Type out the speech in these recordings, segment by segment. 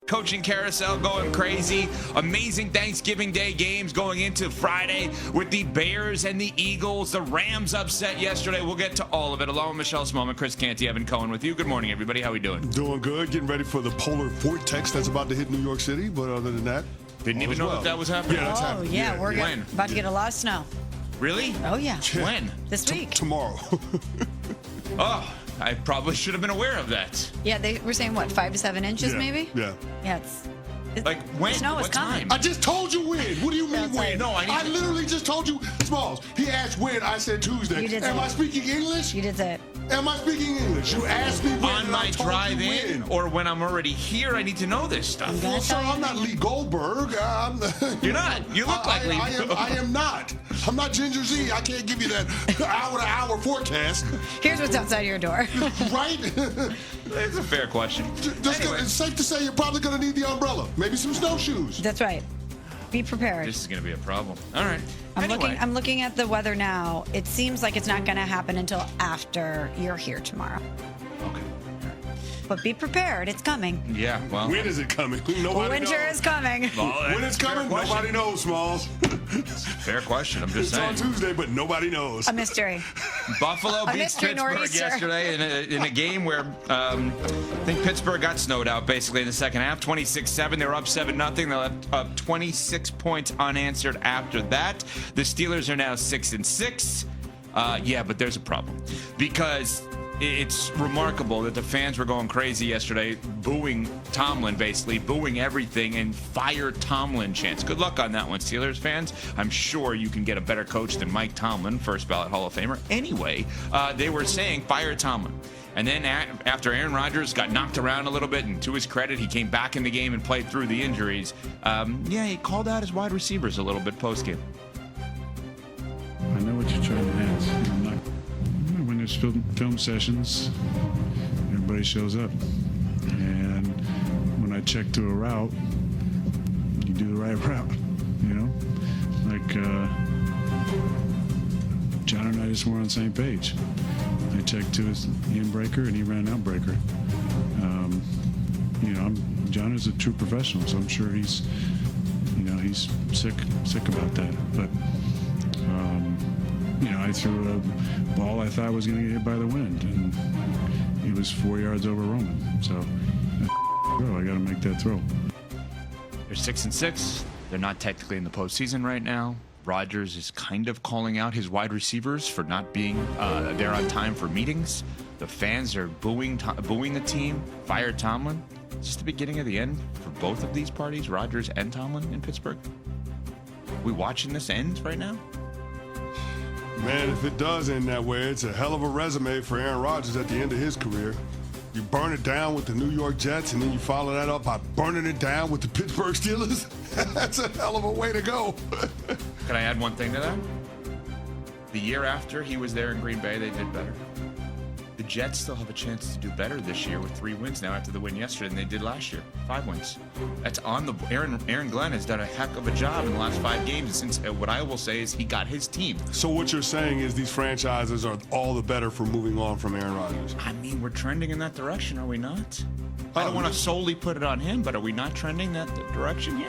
Coaching carousel going crazy. Amazing Thanksgiving Day games going into Friday with the Bears and the Eagles. The Rams upset yesterday. We'll get to all of it. Along with Michelle Smallman, Chris Canty, Evan Cohen with you. Good morning, everybody. How are we doing? Doing good. Getting ready for the polar vortex that's about to hit New York City. But other than that, didn't even know that was happening. Yeah, that's happening. Yeah, we're about to get a lot of snow. Really? Oh, yeah. When? This week. Tomorrow. Oh, I probably should have been aware of that. Yeah, they were saying, what, 5 to 7 inches maybe? Yeah. Yeah, it's like when? Snow is what coming. time? I just told you when. What do you mean when? No, I literally just told you. Smalls, he asked when. I said Tuesday. You did Am say I it. speaking English? You did say it. Am I speaking English? You asked me when. On my drive in or when I'm already here, I need to know this stuff. Well, sir, I'm not Lee Goldberg. You're not. You look like Lee. I am not. I'm not Ginger Z. I can't give you that hour-to-hour forecast. Here's what's outside your door. Right? It's a fair question. Anyway. It's safe to say you're probably going to need the umbrella. Maybe some snowshoes. That's right. Be prepared. This is going to be a problem. All right. I'm looking at the weather now. It seems like it's not going to happen until after you're here tomorrow. Okay. But be prepared. It's coming. Yeah, well. When is it coming? Nobody Winter knows. is coming. When it's coming, nobody knows, Smalls. Fair question. I'm just saying. It's on Tuesday, but nobody knows. A mystery. Buffalo beats mystery Pittsburgh nor'easter. yesterday in a game where I think Pittsburgh got snowed out basically in the second half. 26-7. They were up 7-0. They left up 26 points unanswered after that. The Steelers are now 6-6. Yeah, but there's a problem because it's remarkable that the fans were going crazy yesterday, booing Tomlin, basically booing everything, and fire Tomlin chants. Good luck on that one, Steelers fans. I'm sure you can get a better coach than Mike Tomlin, first ballot Hall of Famer. Anyway, they were saying fire Tomlin. And then after Aaron Rodgers got knocked around a little bit, and to his credit, he came back in the game and played through the injuries. He called out his wide receivers a little bit post-game. I know what you're trying to ask. When there's film sessions, everybody shows up. And when I check to a route, you do the right route, you know? Like, John and I just were on the same page. I checked to his in-breaker, and he ran an out-breaker. John is a true professional, so I'm sure he's sick about that. But, I threw a ball I thought was going to get hit by the wind, and he was 4 yards over Roman. So, I got to make that throw. They're 6-6. They're not technically in the postseason right now. Rodgers is kind of calling out his wide receivers for not being there on time for meetings. The fans are booing the team. Fire Tomlin. Is this the beginning of the end for both of these parties, Rodgers and Tomlin in Pittsburgh? We watching this end right now? Man, if it does end that way, it's a hell of a resume for Aaron Rodgers at the end of his career. You burn it down with the New York Jets, and then you follow that up by burning it down with the Pittsburgh Steelers. That's a hell of a way to go. Can I add one thing to that? The year after he was there in Green Bay, they did better. The Jets still have a chance to do better this year with 3 wins now after the win yesterday than they did last year. 5 wins. That's on the Aaron Glenn has done a heck of a job in the last 5 games. Since what I will say is he got his team. So what you're saying is these franchises are all the better for moving on from Aaron Rodgers. I mean, we're trending in that direction, are we not? I don't want to solely put it on him, but are we not trending that direction here?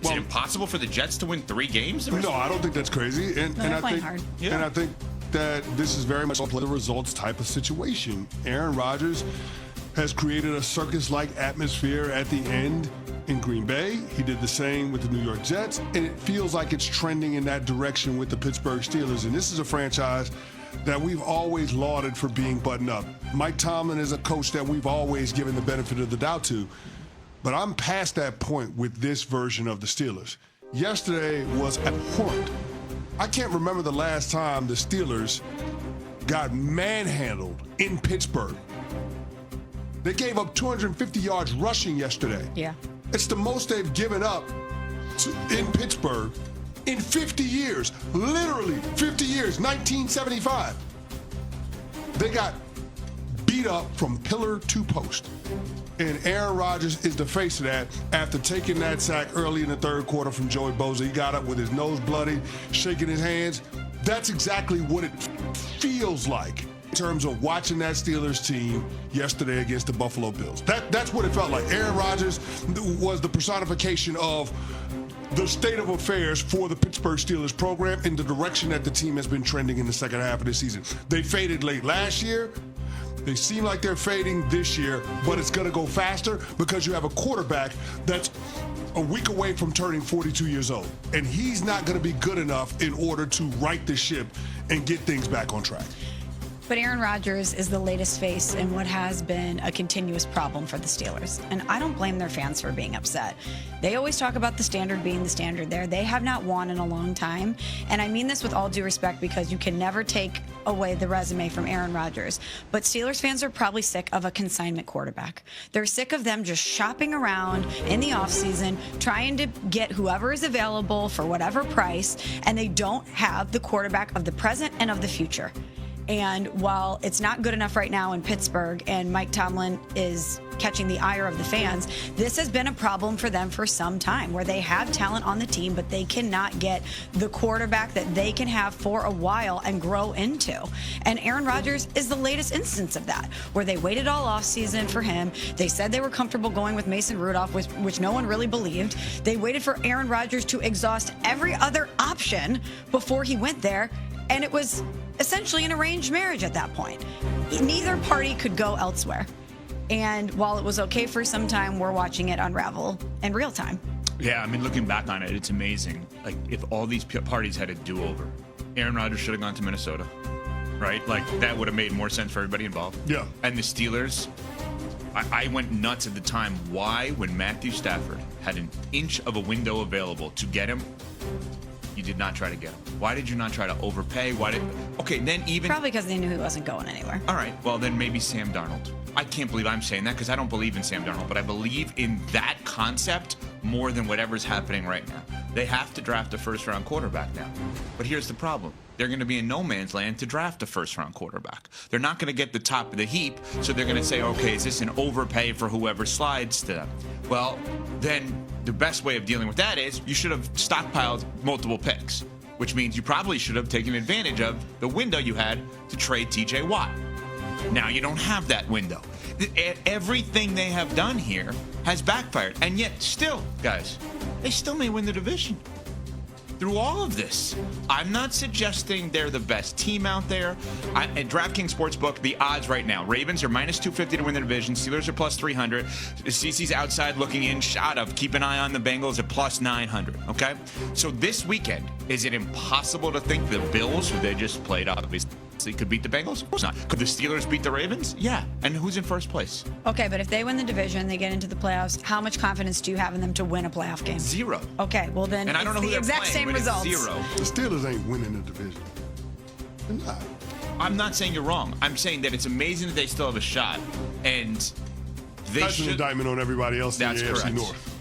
Is it impossible for the Jets to win 3 games? No, I don't think that's crazy. And they're I playing think hard. And I think that this is very much a play the results type of situation. Aaron Rodgers has created a circus-like atmosphere at the end in Green Bay. He did the same with the New York Jets, and it feels like it's trending in that direction with the Pittsburgh Steelers. And this is a franchise that we've always lauded for being buttoned up. Mike Tomlin is a coach that we've always given the benefit of the doubt to. But I'm past that point with this version of the Steelers. Yesterday was abhorrent. I can't remember the last time the Steelers got manhandled in Pittsburgh. They gave up 250 yards rushing yesterday. Yeah. It's the most they've given up in Pittsburgh in 50 years. Literally 50 years, 1975. They got beat up from pillar to post. And Aaron Rodgers is the face of that after taking that sack early in the third quarter from Joey Bosa. He got up with his nose bloody, shaking his hands. That's exactly what it feels like. terms of watching that Steelers team yesterday against the Buffalo Bills. That's what it felt like. Aaron Rodgers was the personification of the state of affairs for the Pittsburgh Steelers program in the direction that the team has been trending in the second half of the season. They faded late last year. They seem like they're fading this year, but it's going to go faster because you have a quarterback that's a week away from turning 42 years old. And he's not going to be good enough in order to right the ship and get things back on track. But Aaron Rodgers is the latest face in what has been a continuous problem for the Steelers. And I don't blame their fans for being upset. They always talk about the standard being the standard there. They have not won in a long time. And I mean this with all due respect because you can never take away the resume from Aaron Rodgers. But Steelers fans are probably sick of a consignment quarterback. They're sick of them just shopping around in the offseason, trying to get whoever is available for whatever price, and they don't have the quarterback of the present and of the future. And while it's not good enough right now in Pittsburgh and Mike Tomlin is catching the ire of the fans, this has been a problem for them for some time where they have talent on the team, but they cannot get the quarterback that they can have for a while and grow into. And Aaron Rodgers is the latest instance of that, where they waited all offseason for him. They said they were comfortable going with Mason Rudolph, which no one really believed. They waited for Aaron Rodgers to exhaust every other option before he went there. And it was essentially an arranged marriage at that point. Neither party could go elsewhere. And while it was okay for some time, we're watching it unravel in real time. Yeah, I mean, looking back on it, it's amazing. Like, if all these parties had a do-over, Aaron Rodgers should have gone to Minnesota, right? Like, that would have made more sense for everybody involved. Yeah. And the Steelers, I went nuts at the time. Why, when Matthew Stafford had an inch of a window available to get him, you did not try to get him? Why did you not try to overpay? Okay, then even... Probably because they knew he wasn't going anywhere. All right, well, then maybe Sam Darnold. I can't believe I'm saying that because I don't believe in Sam Darnold, but I believe in that concept more than whatever's happening right now. They have to draft a first-round quarterback now. But here's the problem. They're going to be in no man's land to draft a first-round quarterback. They're not going to get the top of the heap, so they're going to say, okay, is this an overpay for whoever slides to them? Well, then the best way of dealing with that is you should have stockpiled multiple picks, which means you probably should have taken advantage of the window you had to trade T.J. Watt. Now you don't have that window. Everything they have done here has backfired. And yet still, guys, they still may win the division. Through all of this, I'm not suggesting they're the best team out there. At DraftKings Sportsbook, the odds right now, Ravens are minus 250 to win the division. Steelers are plus 300. CC's outside looking in, shot of keep an eye on the Bengals at plus 900, okay? So this weekend, is it impossible to think the Bills, who they just played obviously, could beat the Bengals? Of course not. Could the Steelers beat the Ravens? Yeah. And who's in first place? Okay, but if they win the division, they get into the playoffs, how much confidence do you have in them to win a playoff game? Zero. Okay, well then and I don't know it's who the they're exact playing, same but it's results. Zero. The Steelers ain't winning the division. They're not. I'm not saying you're wrong. I'm saying that it's amazing that they still have a shot. And they That's should... an indictment on everybody else in That's the AFC correct. North.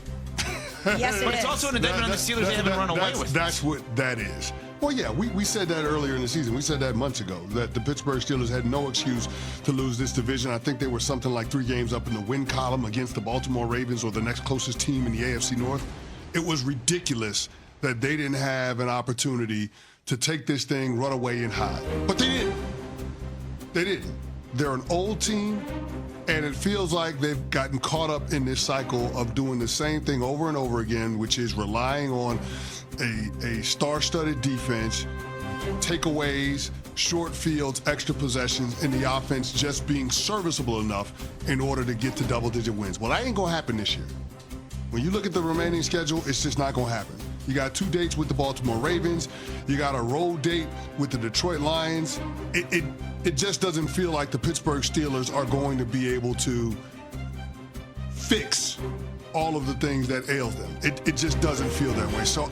Yes, it But it's is. also an indictment on the Steelers they haven't run away with. That's what that is. Well, yeah, we said that earlier in the season. We said that months ago, that the Pittsburgh Steelers had no excuse to lose this division. I think they were something like 3 games up in the win column against the Baltimore Ravens or the next closest team in the AFC North. It was ridiculous that they didn't have an opportunity to take this thing, run away, and hide. But they didn't. They didn't. They're an old team, and it feels like they've gotten caught up in this cycle of doing the same thing over and over again, which is relying on a star-studded defense, takeaways, short fields, extra possessions, and the offense just being serviceable enough in order to get to double-digit wins. Well, that ain't going to happen this year. When you look at the remaining schedule, it's just not going to happen. You got 2 dates with the Baltimore Ravens. You got a road date with the Detroit Lions. It just doesn't feel like the Pittsburgh Steelers are going to be able to fix all of the things that ail them. It just doesn't feel that way. So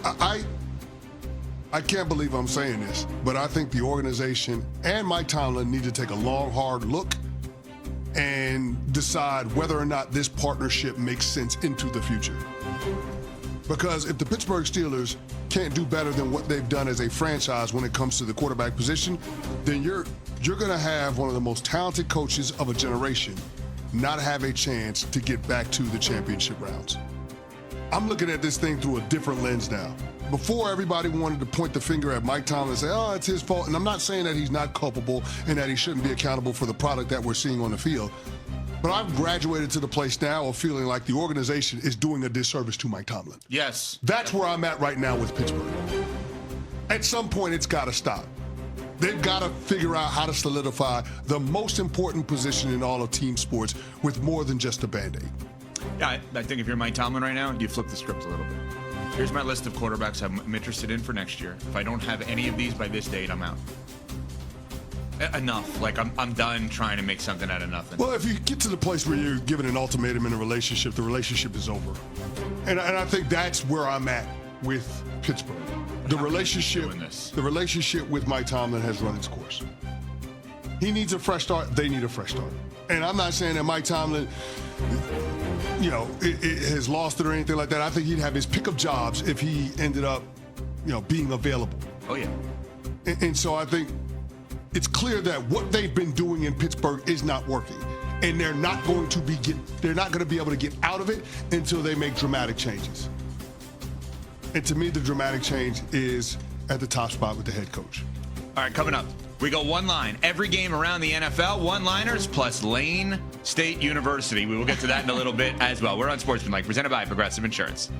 I can't believe I'm saying this, but I think the organization and Mike Tomlin need to take a long, hard look and decide whether or not this partnership makes sense into the future. Because if the Pittsburgh Steelers can't do better than what they've done as a franchise when it comes to the quarterback position, then you're going to have one of the most talented coaches of a generation not have a chance to get back to the championship rounds. I'm looking at this thing through a different lens now. before everybody wanted to point the finger at Mike Tomlin and say, oh, it's his fault. And I'm not saying that he's not culpable and that he shouldn't be accountable for the product that we're seeing on the field. But I've graduated to the place now of feeling like the organization is doing a disservice to Mike Tomlin. Yes. That's where I'm at right now with Pittsburgh. At some point, it's got to stop. They've got to figure out how to solidify the most important position in all of team sports with more than just a Band-Aid. Yeah, I think if you're Mike Tomlin right now, you flip the script a little bit. Here's my list of quarterbacks I'm interested in for next year. If I don't have any of these by this date, I'm out. Enough. Like, I'm done trying to make something out of nothing. Well, if you get to the place where you're given an ultimatum in a relationship, the relationship is over. And I think that's where I'm at with Pittsburgh. The relationship with Mike Tomlin has run its course. He needs a fresh start. They need a fresh start. And I'm not saying that Mike Tomlin, has lost it or anything like that. I think he'd have his pick of jobs if he ended up, being available. Oh, yeah. And so I think it's clear that what they've been doing in Pittsburgh is not working. And they're not going to be able to get out of it until they make dramatic changes. And to me, the dramatic change is at the top spot with the head coach. All right, coming up, we go one line. Every game around the NFL, one-liners plus Lane State University. We will get to that in a little bit as well. We're on Sportsmanlike, presented by Progressive Insurance.